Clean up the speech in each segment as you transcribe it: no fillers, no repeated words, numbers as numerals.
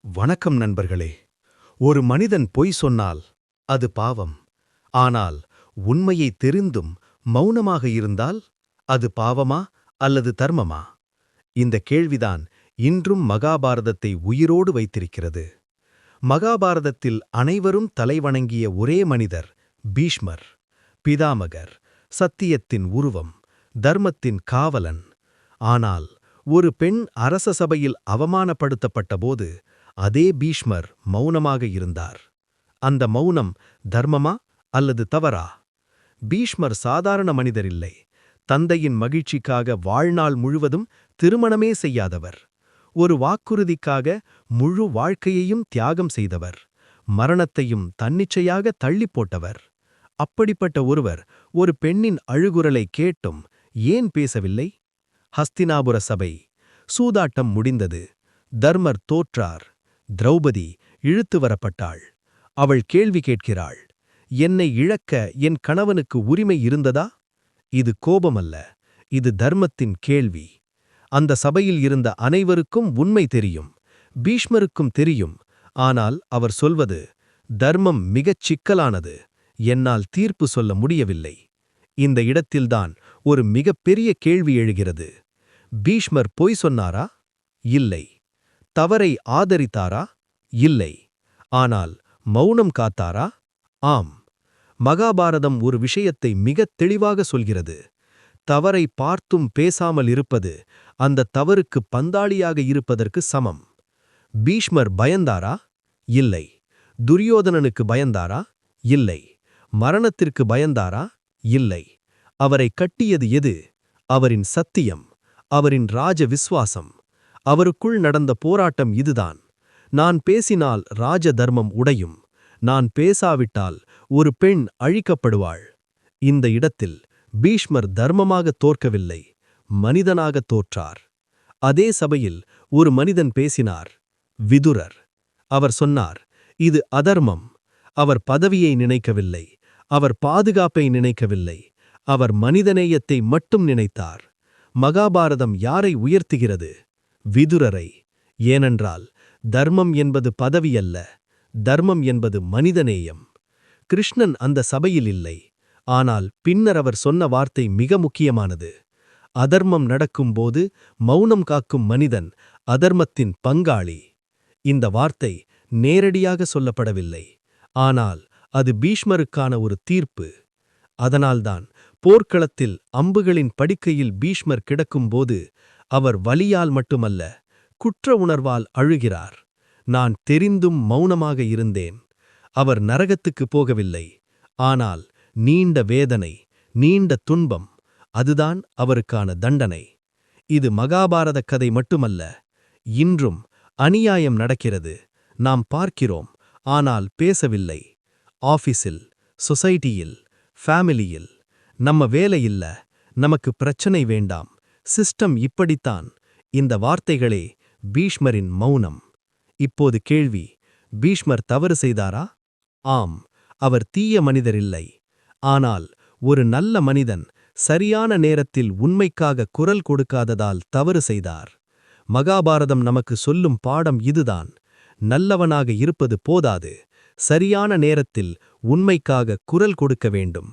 வணக்கம் நண்பர்களே. ஒரு மனிதன் பொய் சொன்னால் அது பாவம். ஆனால் உண்மையை தெரிந்தும் மௌனமாக இருந்தால் அது பாவமா அல்லது தர்மமா? இந்த கேள்விதான் இன்றும் மகாபாரதத்தை உயிரோடு வைத்திருக்கிறது. மகாபாரதத்தில் அனைவரும் தலைவணங்கிய ஒரே மனிதர் பீஷ்மர். பிதாமகர், சத்தியத்தின் உருவம், தர்மத்தின் காவலன். ஆனால் ஒரு பெண் அரச சபையில் அவமானப்படுத்தப்பட்டபோது அதே பீஷ்மர் மௌனமாக இருந்தார். அந்த மௌனம் தர்மமா அல்லது தவறா? பீஷ்மர் சாதாரண மனிதரில்லை. தந்தையின் மகிழ்ச்சிக்காக வாழ்நாள் முழுவதும் திருமணமே செய்யாதவர். ஒரு வாக்குறுதிக்காக முழு வாழ்க்கையையும் தியாகம் செய்தவர். மரணத்தையும் தன்னிச்சையாக தள்ளிப் போட்டவர். அப்படிப்பட்ட ஒருவர் ஒரு பெண்ணின் அழுகுரலை கேட்டும் ஏன் பேசவில்லை? ஹஸ்தினாபுர சபை. சூதாட்டம் முடிந்தது. தர்மர் தோற்றார். திரௌபதி இழுத்து வரப்பட்டாள். அவள் கேள்வி கேட்கிறாள், என்னை இழக்க என் கணவனுக்கு உரிமை இருந்ததா? இது கோபமல்ல, இது தர்மத்தின் கேள்வி. அந்த சபையில் இருந்த அனைவருக்கும் உண்மை தெரியும். பீஷ்மருக்கும் தெரியும். ஆனால் அவர் சொல்வது, தர்மம் மிகச் சிக்கலானது, என்னால் தீர்ப்பு சொல்ல முடியவில்லை. இந்த இடத்தில்தான் ஒரு மிகப்பெரிய கேள்வி எழுகிறது. பீஷ்மர் பொய் சொன்னாரா? இல்லை. தவறை ஆதரித்தாரா? இல்லை. ஆனால் மௌனம் காத்தாரா? ஆம். மகாபாரதம் ஒரு விஷயத்தை மிகத் தெளிவாக சொல்கிறது. தவறை பார்த்தும் பேசாமல் இருப்பது அந்த தவறுக்கு பந்தாளியாக இருப்பதற்கு சமம். பீஷ்மர் பயந்தாரா? இல்லை. துரியோதனனுக்கு பயந்தாரா? இல்லை. மரணத்திற்கு பயந்தாரா? இல்லை. அவரை கட்டியது எது? அவரின் சத்தியம், அவரின் ராஜ விசுவாசம். அவருக்குள் நடந்த போராட்டம் இதுதான். நான் பேசினால் ராஜ தர்மம் உடையும். நான் பேசாவிட்டால் ஒரு பெண் அழிக்கப்படுவாள். இந்த இடத்தில் பீஷ்மர் தர்மமாக தோற்கவில்லை, மனிதனாக தோற்றார். அதே சபையில் ஒரு மனிதன் பேசினார், விதுரர். அவர் சொன்னார், இது அதர்மம். அவர் பதவியை நினைக்கவில்லை, அவர் பாதுகாப்பை நினைக்கவில்லை, அவர் மனிதநேயத்தை மட்டும் நினைத்தார். மகாபாரதம் யாரை உயர்த்துகிறது? விதுரரை. ஏனென்றால் தர்மம் என்பது பதவியல்ல, தர்மம் என்பது மனிதநேயம். கிருஷ்ணன் அந்த சபையில் இல்லை. ஆனால் பின்னர் அவர் சொன்ன வார்த்தை மிக முக்கியமானது. அதர்மம் நடக்கும்போது மௌனம் காக்கும் மனிதன் அதர்மத்தின் பங்காளி. இந்த வார்த்தை நேரடியாக சொல்லப்படவில்லை. ஆனால் அது பீஷ்மருக்கான ஒரு தீர்ப்பு. அதனால்தான் போர்க்களத்தில் அம்புகளின் படுக்கையில் பீஷ்மர் கிடக்கும்போது அவர் வலியால் மட்டுமல்ல, குற்ற உணர்வால் அழுகிறார். நான் தெரிந்தும் மௌனமாக இருந்தேன். அவர் நரகத்துக்கு போகவில்லை. ஆனால் நீண்ட வேதனை, நீண்ட துன்பம், அதுதான் அவருக்கான தண்டனை. இது மகாபாரத கதை மட்டுமல்ல. இன்றும் அநியாயம் நடக்கிறது. நாம் பார்க்கிறோம், ஆனால் பேசவில்லை. ஆபீஸில், சொசைட்டியில், ஃபேமிலியில். நம்ம வேலையில்ல, நமக்கு பிரச்சனை வேண்டாம், சிஸ்டம் இப்படித்தான். இந்த வார்த்தைகளே பீஷ்மரின் மௌனம். இப்போது கேள்வி, பீஷ்மர் தவறு செய்தாரா? ஆம். அவர் தீய மனிதரில்லை. ஆனால் ஒரு நல்ல மனிதன் சரியான நேரத்தில் உண்மைக்காக குரல் கொடுக்காததால் தவறு செய்தார். மகாபாரதம் நமக்கு சொல்லும் பாடம் இதுதான். நல்லவனாக இருப்பது போதாது, சரியான நேரத்தில் உண்மைக்காக குரல் கொடுக்க வேண்டும்.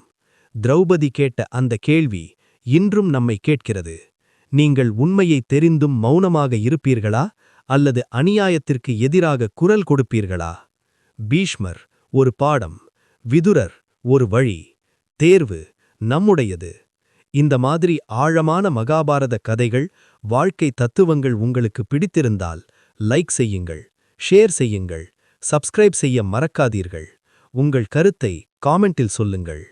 திரௌபதி கேட்ட அந்த கேள்வி இன்றும் நம்மை கேட்கிறது. நீங்கள் உண்மையை தெரிந்தும் மௌனமாக இருப்பீர்களா அல்லது அநியாயத்திற்கு எதிராக குரல் கொடுப்பீர்களா? பீஷ்மர் ஒரு பாடம், விதுரர் ஒரு வழி. தேர்வு நம்முடையது. இந்த மாதிரி ஆழமான மகாபாரத கதைகள், வாழ்க்கை தத்துவங்கள் உங்களுக்கு பிடித்திருந்தால் லைக் செய்யுங்கள், ஷேர் செய்யுங்கள், சப்ஸ்கிரைப் செய்ய மறக்காதீர்கள். உங்கள் கருத்தை காமெண்டில் சொல்லுங்கள்.